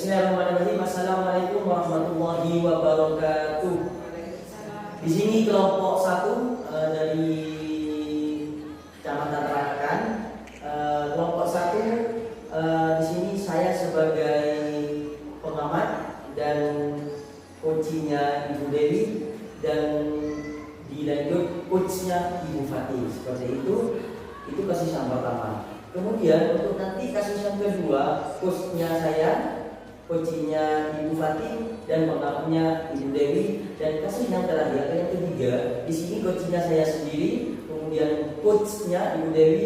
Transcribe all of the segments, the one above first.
Bismillahirrahmanirrahim. Assalamualaikum warahmatullahi wabarakatuh. Di sini kelompok 1 dari Kecamatan Tarakan. Kelompok 1 di sini saya sebagai pengamat dan coachnya Ibu Dewi dan dilanjut coachnya Ibu Fatih. Seperti itu kasus yang pertama. Kemudian untuk nanti kasus yang kedua, coachnya saya, coachnya Ibu Fatih dan pengamatnya Ibu Dewi, dan kasus yang terakhir yang ketiga, di sini coachnya saya sendiri, kemudian coachnya Ibu Dewi,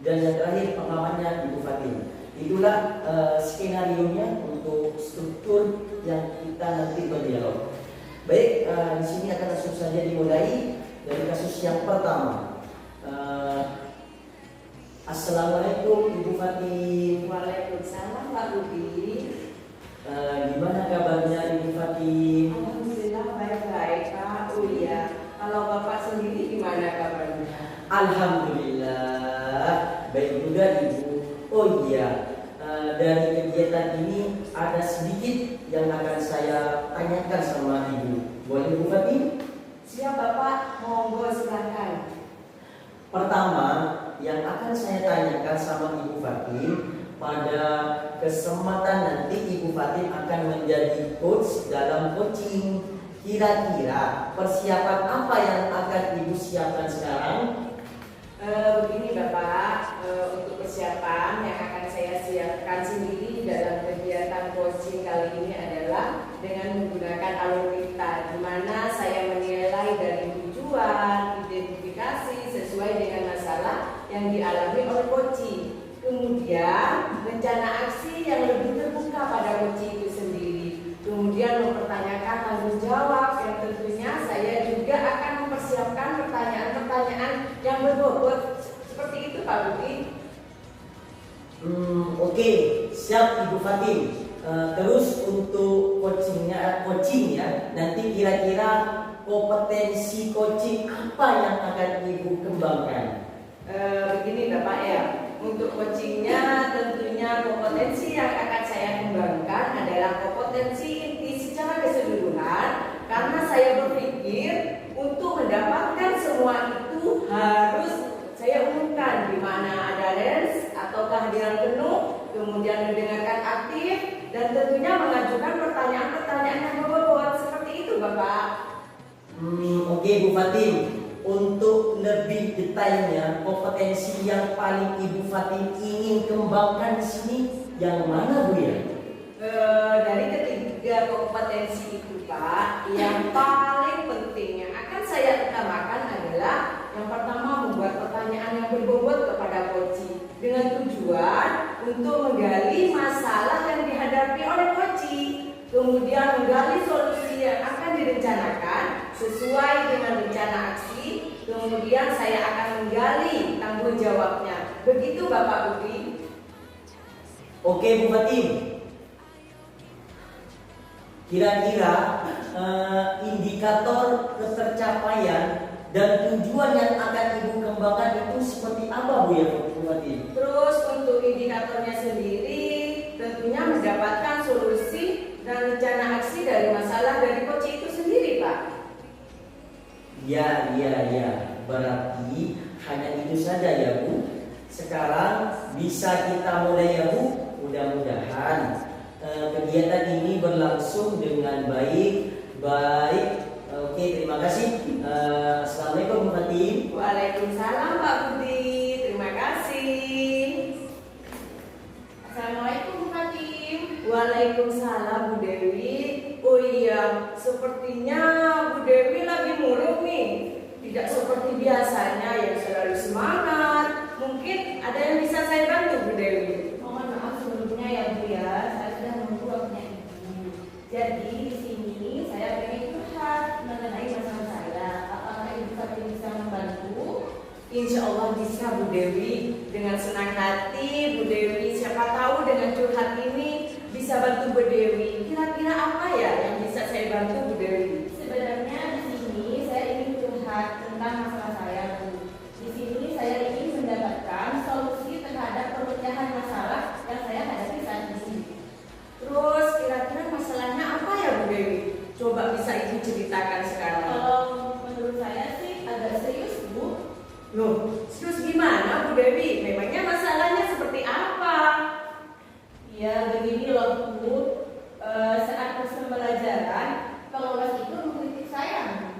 dan yang terakhir pengamatnya Ibu Fatih. Itulah skenario-nya untuk struktur yang kita nanti berdialog. Baik, di sini akan langsung saja dimulai dari kasus yang pertama. Assalamualaikum Ibu Fatih. Waalaikumsalam Pak Budi. Gimana kabarnya Ibu Fatih? Alhamdulillah baik-baik Pak. Oh iya, kalau Bapak sendiri gimana kabarnya? Alhamdulillah baik juga Ibu. Oh iya, dari kegiatan ini ada sedikit yang akan saya tanyakan sama Ibu. Boleh Ibu Fatih? Siap Bapak, monggo silakan. Pertama, yang akan saya tanyakan sama Ibu Fatih, pada kesempatan nanti Ibu Fatih akan menjadi coach dalam coaching. Kira-kira persiapan apa yang akan Ibu siapkan sekarang? Begini Bapak, untuk persiapan yang akan saya siapkan sendiri dalam kegiatan coaching kali ini adalah dengan menggunakan alur-kita, di mana saya menilai dari tujuan, identifikasi sesuai dengan masalah yang dialami oleh coaching. Kemudian rencana aksi yang lebih terbuka pada coaching itu sendiri. Kemudian mempertanyakan tanggung jawab yang tentunya saya juga akan mempersiapkan pertanyaan-pertanyaan yang berbobot. Seperti itu Pak Budi. Oke, siap Ibu Fatih. Terus untuk coaching ya, nanti kira-kira kompetensi coaching apa yang akan Ibu kembangkan? Begini Bapak ya, untuk coachingnya tentunya kompetensi yang akan saya kembangkan adalah kompetensi inti secara keseluruhan, karena saya berpikir untuk mendapatkan semua itu harus saya umumkan, di mana ada range atau kehadiran penuh, kemudian mendengarkan aktif, dan tentunya mengajukan pertanyaan-pertanyaan yang berbobot. Seperti itu Bapak. Oke Bu Fatih, untuk lebih detailnya kompetensi yang paling Ibu Fatih ingin kembangkan di sini yang mana Bu ya? Dari ketiga kompetensi itu Pak, yang paling penting yang akan saya utamakan adalah yang pertama membuat pertanyaan yang berbobot kepada coaching dengan tujuan untuk menggali masalah yang dihadapi oleh coaching, kemudian menggali solusi yang akan direncanakan sesuai dengan rencana aksi, kemudian saya akan menggali tanggung jawabnya. Begitu Bapak Budi. Oke Bu Fatih, kira-kira indikator ketercapaian dan tujuan yang akan Ibu kembangkan itu seperti apa Bu ya Bu Fatih? Terus untuk indikatornya sendiri tentunya mendapatkan solusi dan rencana aksi dari masalah dari coaching itu sendiri Pak. Ya. Berarti hanya itu saja ya Bu. Sekarang bisa kita mulai ya Bu. Mudah-mudahan kegiatan ini berlangsung dengan baik. Oke, terima kasih. Assalamualaikum Bu Fatih. Waalaikumsalam Pak Budi. Terima kasih. Assalamualaikum Bu Fatih. Waalaikumsalam Bu Dewi. Oh iya, sepertinya Bu Dewi lagi murung nih. Tidak seperti biasanya yang selalu semangat. Mungkin ada yang bisa saya bantu Bu Dewi? Mohon maaf sebelumnya ya Bu ya, saya sudah menunggu waktunya Ibu. Jadi di sini saya ingin curhat mengenai masalah saya. Apakah Ibu Fatih bisa membantu? Insya Allah bisa Bu Dewi. Dengan senang hati Bu Dewi, siapa tahu dengan curhat ini bisa bantu Bu Dewi. Kira-kira apa ya yang bisa saya bantu Bu Dewi? Sebenarnya di sini saya ingin curhat tentang masalah saya Bu. Di sini saya ingin mendapatkan solusi terhadap perpecahan masalah yang saya hadapi saat ini. Terus Loh, terus gimana Bu Dewi? Memangnya masalahnya seperti apa? Ya begini loh Bu, saat proses pembelajaran pengawas itu mengkritik saya.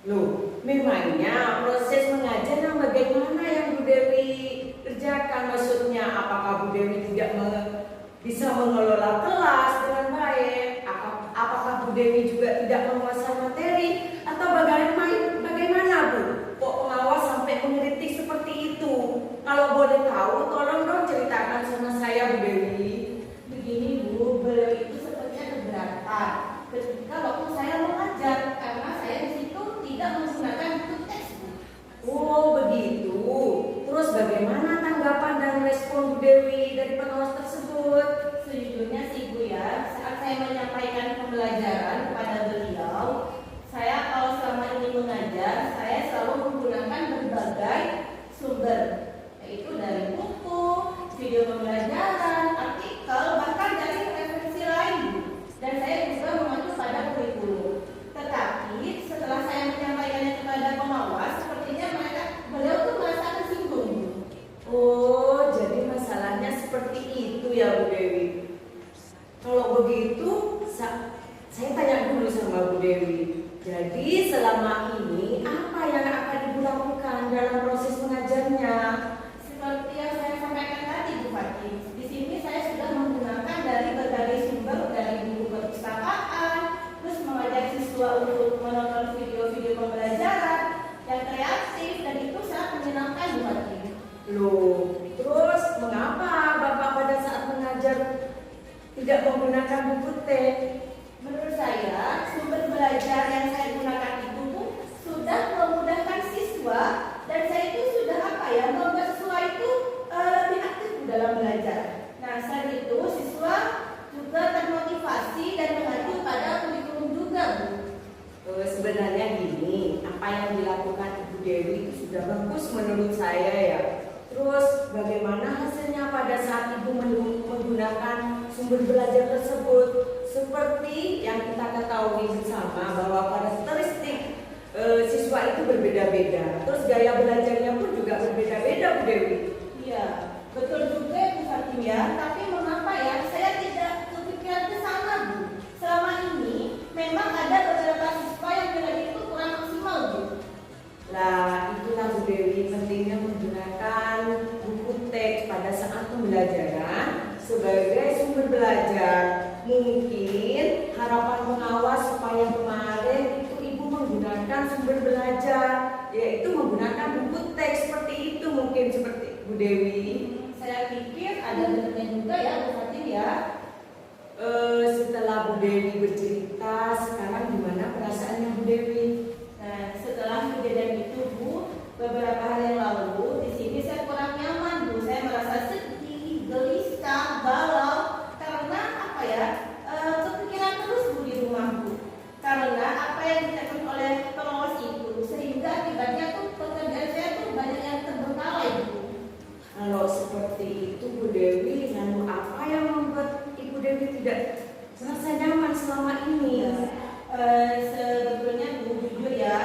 Loh, memangnya proses mengajar yang bagaimana yang Bu Dewi kerjakan? Maksudnya apakah Bu Dewi tidak bisa mengelola kelas dengan baik? Apakah Bu Dewi juga tidak menguasai materi? Atau bagaimana Bu? Kok pengawas sampai mengkritik seperti itu? Kalau boleh tahu, tolong dong ceritakan sama saya Bu Dewi. Begini Bu, beliau itu sepertinya keberatan ketika waktu saya mengajar karena saya di situ tidak menggunakan buku teks Bu. Oh begitu. Terus bagaimana tanggapan dan respon Bu Dewi dari pengawas tersebut? Sejujurnya sih Bu ya, saat saya menyampaikan pembelajaran kepada beliau, saya kalau selama ini mengajar, saya selalu menggunakan berbagai sumber, yaitu dari buku, video pembelajaran, artikel, bahkan dari referensi lain. Dan saya juga mengacu pada kurikulum. Tetapi setelah saya menyampaikannya kepada pengawas, sepertinya beliau tuh merasa tersinggung. Oh, jadi masalahnya seperti itu ya Bu Dewi. Kalau begitu, saya tanya dulu sama Bu Dewi. Jadi selama ini apa yang akan Ibu lakukan dalam proses mengajarnya? Seperti yang saya sampaikan tadi Bu Fatih, di sini saya sudah menggunakan dari berbagai sumber, dari buku perpustakaan, terus mengajak siswa untuk menonton video-video pembelajaran yang kreatif, dan itu sangat menyenangkan Bu Fatih. Loh, terus mengapa Bapak pada saat mengajar tidak menggunakan buku teks? Menurut saya, sumber belajar yang saya gunakan itu Bu, sudah memudahkan siswa, dan saya itu sudah membuat siswa itu lebih aktif dalam belajar. Nah, selain itu siswa juga termotivasi dan mengacu pada kurikulum juga Bu. Sebenarnya gini, apa yang dilakukan Ibu Dewi itu sudah bagus menurut saya ya. Terus bagaimana hasilnya pada saat Ibu menggunakan sumber belajar tersebut? Seperti yang kita ketahui bersama bahwa karakteristik siswa itu berbeda-beda. Terus gaya belajarnya pun juga berbeda-beda Bu Dewi. Iya, betul juga Bu Fatim ya. Tapi mengapa ya saya tidak kepikiran ke sana Bu? Selama ini memang ada beberapa siswa yang nilai itu kurang maksimal Bu. Lah itulah Bu Dewi pentingnya menggunakan buku teks pada saat pembelajaran sebagai sumber belajar. Mungkin harapan pengawas supaya kemarin itu Ibu menggunakan sumber belajar, yaitu menggunakan buku teks seperti itu, mungkin seperti Bu Dewi. Saya pikir ada benarnya juga ya Bu Fatim ya. Setelah Bu Dewi bercerita, sekarang gimana perasaannya Bu Dewi? Nah, setelah kejadian itu Bu, beberapa hari yang lalu di sini saya kurang nyaman Bu. Saya merasa sedih, gelisah, galau karena kepikiran terus Bu di rumah Bu. Karena apa yang ditekan oleh pengawas itu, sehingga akibatnya tuh pekerjaan saya tuh banyak yang terbengkalai Bu. Kalau seperti itu Bu Dewi, lalu apa yang membuat Ibu Dewi tidak merasa nyaman selama ini? Sebetulnya Bu, jujur ya,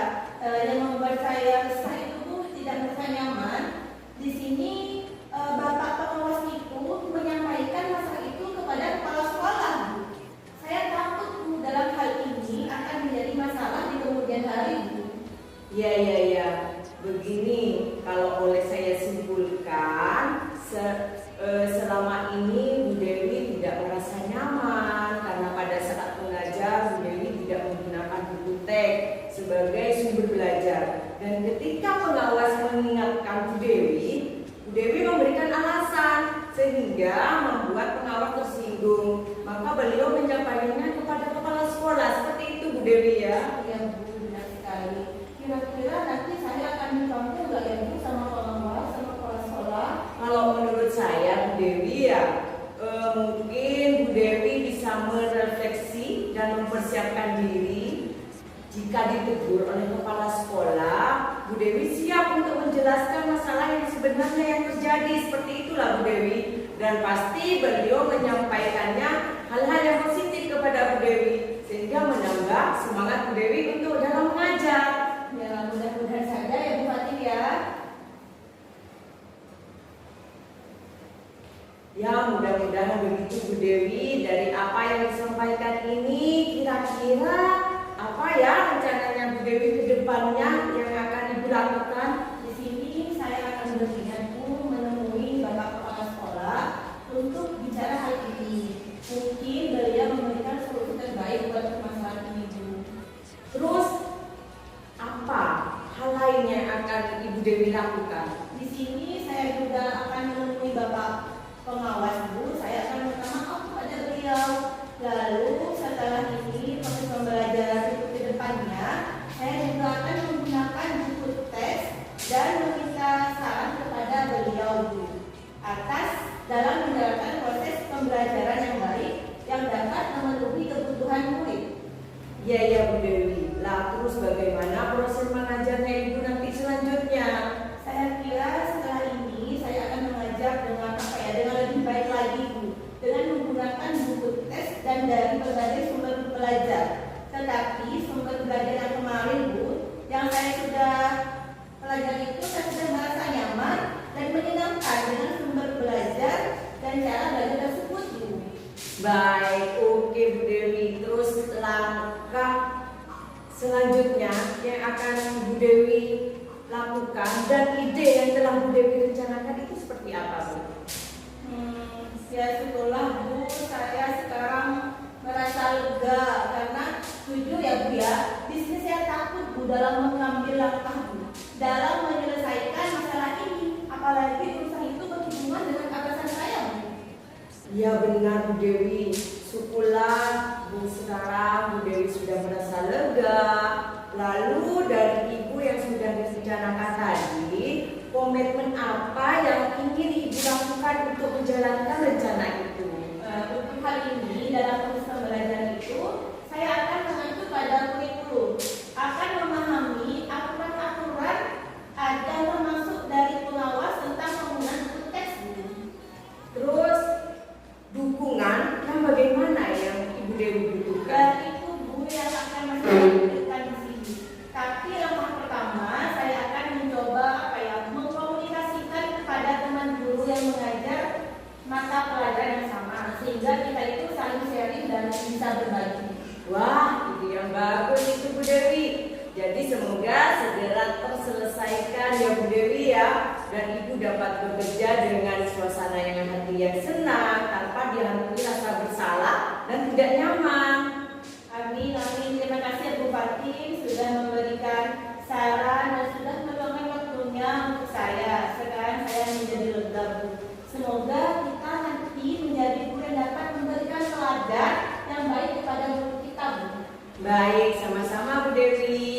yang membuat saya resah itu Bu tidak merasa nyaman. Di sini Bapak pengawas itu menyampaikan masalah itu kepada kepala sekolah Bu. Saya takut Bu dalam hal ini akan menjadi masalah di kemudian hari Bu. Ya. Begini, kalau boleh saya simpulkan, selama ini Bu Dewi tidak merasa nyaman karena pada saat mengajar Bu Dewi tidak menggunakan buku teks sebagai sumber belajar. Dan ketika pengawas mengingatkan Bu Dewi memberikan alasan sehingga membuat pengawas tersinggung. Maka beliau menyampaikannya kepada kepala sekolah. Seperti itu Bu Dewi ya. Ya Bu, benar sekali. Kira-kira nanti saya akan dipanggil nggak ya Bu sama pengawas, sama kepala sekolah? Kalau menurut saya Bu Dewi ya, mungkin Bu Dewi bisa merefleksi dan mempersiapkan diri. Jika ditegur oleh kepala sekolah, Bu Dewi siap untuk menjelaskan masalah yang sebenarnya yang terjadi. Seperti itulah Bu Dewi. Dan pasti beliau menyampaikannya hal-hal yang positif kepada Bu Dewi, sehingga menambah semangat Bu Dewi untuk dalam mengajar. Ya mudah-mudahan saja ya Bu Fatim ya. Ya, mudah-mudahan begitu Bu Dewi. Dari apa yang disampaikan ini, kira-kira apa ya rencananya Bu Dewi ke depannya yang akan Ibu lakukan? Di sini saya akan berniat menemui Bapak Kepala Sekolah untuk bicara hal ini. Mungkin beliau memberikan solusi terbaik buat permasalahan ini, Bu. Terus apa hal lain yang akan Ibu Dewi lakukan? Di sini saya juga akan menemui Bapak pengawas, Bu. Saya akan minta maaf kepada beliau. Lalu setelah ini proses pembelajaran itu ke depannya, saya juga akan menggunakan buku teks dan meminta saran kepada beliau, Bu, atas dalam menjalankan proses pembelajaran yang baik yang dapat memenuhi kebutuhan murid. Ya Bu Dewi. Lah terus bagaimana proses mengajarnya Ibu nanti selanjutnya? Saya kira setelah ini saya akan mengajar dengan dengan lebih baik lagi, Bu, dengan menggunakan buku tes dan dari berbagai sumber belajar. Tetapi sumber belajar yang kemarin, Bu, yang saya sudah pelajari itu saya sudah merasa nyaman dan menyenangkan dengan sumber belajar dan cara belajar tersebut, Bu. Baik, oke Bu Dewi. Terus langkah selanjutnya yang akan Bu Dewi lakukan dan ide yang telah Bu Dewi rencanakan itu seperti apa, Bu? Ya syukurlah, Bu, saya sekarang merasa lega karena jujur ya, Bu, ya, di sini saya takut, Bu, dalam mengambil langkah, Bu, dalam menyelesaikan masalah ini, apalagi urusan itu berhubungan dengan atasan saya, Bu. Ya benar Bu Dewi. Syukurlah Bu sekarang Bu Dewi sudah merasa lega. Lalu dari Ibu yang sudah direncanakan tadi, komitmen apa yang ingin Ibu lakukan untuk menjalankan rencana itu? Untuk hal ini dalam proses pembelajaran itu saya akan mengacu pada kurikulum, akan memahami aturan-aturan ada termasuk dari pengawas tentang penggunaan buku teks, Bu. Terus dukungan yang bagaimana yang Ibu Dewi butuhkan? Dan itu, Bu, yang akan saya berikan di sini. Tapi langkah pertama saya akan mencoba mengkomunikasikan kepada teman guru yang mengajar mata pelajaran yang sama, sehingga kita itu saling sharing dan bisa berbagi. Wah, ide yang bagus itu Bu Dewi. Jadi semoga segera terselesaikan ya Bu Dewi ya, dan Ibu dapat bekerja dengan suasana yang hati yang senang tanpa dihantui rasa bersalah dan tidak nyaman. Amin, amin. Terima kasih Bu Fatim sudah memberikan saran dan sudah meluangkan waktunya untuk saya. Sekarang saya menjadi lega, Bu. Semoga kita nanti menjadi guru yang dapat memberikan teladan yang baik kepada guru kita, Bu. Baik, sama-sama Bu Dewi.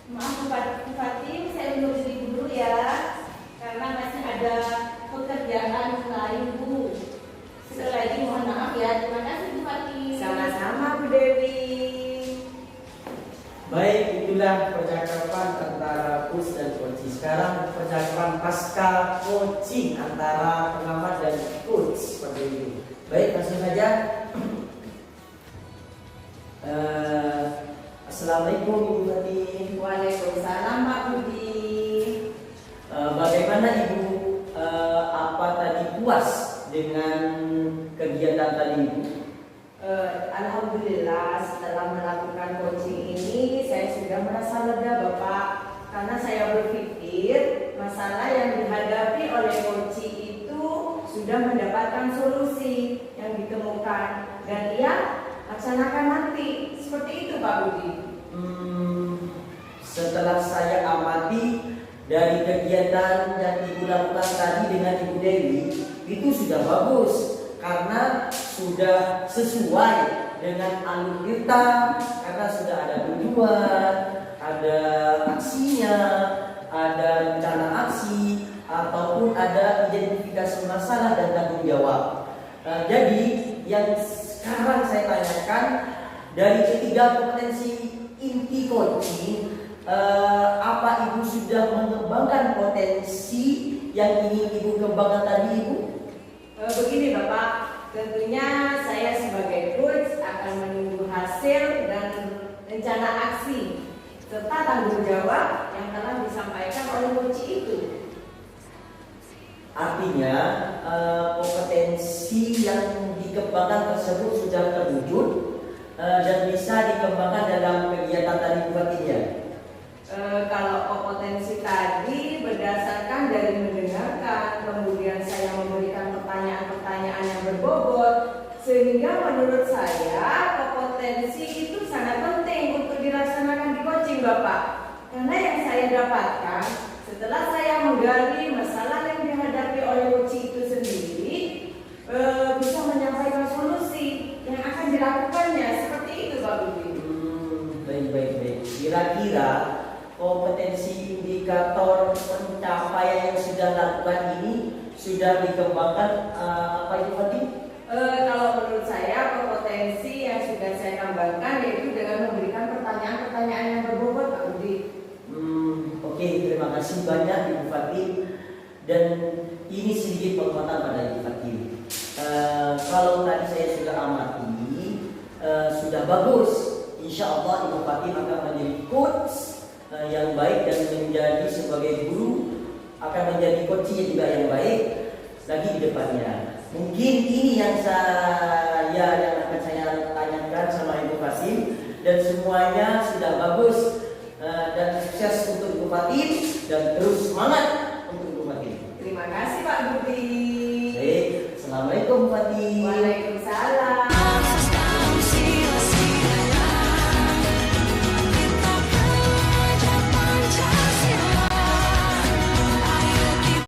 Maaf Bu Fatim, saya undur diri dulu ya, karena masih ada pekerjaan lain, Bu. Sekali lagi mohon maaf ya. Terima kasih Bu Fatim. Sama-sama Bu Dewi. Baik, itulah percakapan antara coach dan coach. Sekarang percakapan pasca coaching antara pengamat dan coach seperti itu. Baik, langsung saja. Assalamualaikum Ibu Fatim. Waalaikumsalam Pak Budi. Bagaimana Ibu? Apa tadi puas dengan kegiatan tadi Ibu? Alhamdulillah setelah melakukan coaching ini saya sudah merasa lega Bapak, karena saya berpikir masalah yang dihadapi oleh coaching itu sudah mendapatkan solusi yang ditemukan dan ia laksanakan nanti. Seperti itu Pak Budi. Setelah saya amati dari kegiatan yang Ibu lakukan tadi dengan Ibu Dewi, itu sudah bagus karena sudah sesuai dengan alur kita, karena sudah ada tujuan, ada aksinya, ada rencana aksi, ataupun ada identifikasi masalah dan tanggung jawab. Jadi yang sekarang saya tanyakan, dari ketiga kompetensi inti coaching, apa Ibu sudah mengembangkan potensi yang ingin Ibu kembangkan tadi Ibu? Begini Bapak, tentunya saya sebagai coach akan menunggu hasil dan rencana aksi serta tanggung jawab yang telah disampaikan oleh coach itu. Artinya kompetensi yang dikembangkan tersebut sudah terwujud dan bisa dikembangkan dalam kegiatan tadi Bupatinya. Kalau kompetensi tadi berdasarkan dari mendengarkan, kemudian saya memberikan pertanyaan-pertanyaan yang berbobot, sehingga menurut saya kompetensi itu sangat penting untuk dilaksanakan di coaching Bapak. Karena yang saya dapatkan setelah saya menggali masalah yang dihadapi oleh coach itu sendiri, bisa menyampaikan solusi yang akan dilakukannya. Seperti itu Pak Budi. Baik. Kira-kira kompetensi indikator pencapaian yang sudah dilakukan ini sudah dikembangkan apa itu tadi? Kalau menurut saya kompetensi yang sudah saya kembangkan yaitu dengan memberikan pertanyaan-pertanyaan yang berbobot Pak Budi. Oke, terima kasih banyak Ibu Fatim. Dan ini sedikit penguatan pada Ibu Fatim. Kalau tadi saya sudah amati, sudah bagus. Insya Allah Ibu Fatim akan menjadi coach yang baik dan menjadi sebagai guru akan menjadi coach juga yang baik lagi di depannya. Mungkin ini yang akan saya tanyakan sama Ibu Fatim, dan semuanya sudah bagus dan sukses untuk Ibu Fatim dan terus semangat untuk Ibu Fatim. Terima kasih Pak Budi. Baik, Assalamualaikum Fatim. Waalaikumsalam.